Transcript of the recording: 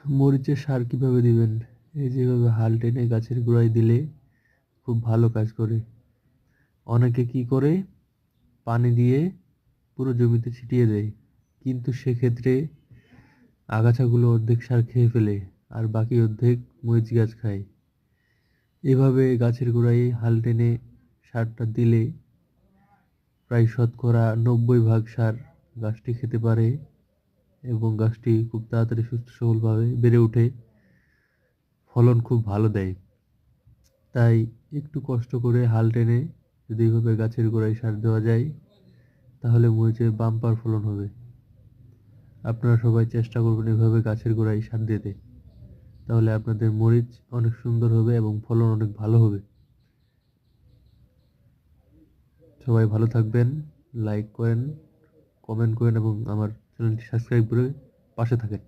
মরিচের সার কিভাবে দিবেন? এই যেভাবে হাল টেনে গাছের গোড়ায় দিলে খুব ভালো কাজ করে। অনেকে কি করে পানি দিয়ে পুরো জমিতে ছিটিয়ে দেয়, কিন্তু সেক্ষেত্রে আগাছাগুলো অর্ধেক সার খেয়ে ফেলে আর বাকি অর্ধেক মরিচ গাছ খায়। এভাবে গাছের গোড়ায় হাল টেনে সারটা দিলে প্রায় শতকরা 90 ভাগ সার গাছটি খেতে পারে এবং গাছটি খুব তাড়াতাড়ি সুস্থ সবলভাবে বেড়ে ওঠে, ফলন খুব ভালো দেয়। তাই একটু কষ্ট করে হাল টেনে যদি এভাবে গাছের গোড়ায় সার দেওয়া যায়, তাহলে মরিচের বাম্পার ফলন হবে। আপনারা সবাই চেষ্টা করবেন এভাবে গাছের গোড়ায় সার দিতে, তাহলে আপনাদের মরিচ অনেক সুন্দর হবে এবং ফলন অনেক ভালো হবে। সবাই ভালো থাকবেন, লাইক করেন, কমেন্ট করেন এবং আমার চ্যানেলটি সাবস্ক্রাইব করে পাশে থাকেন।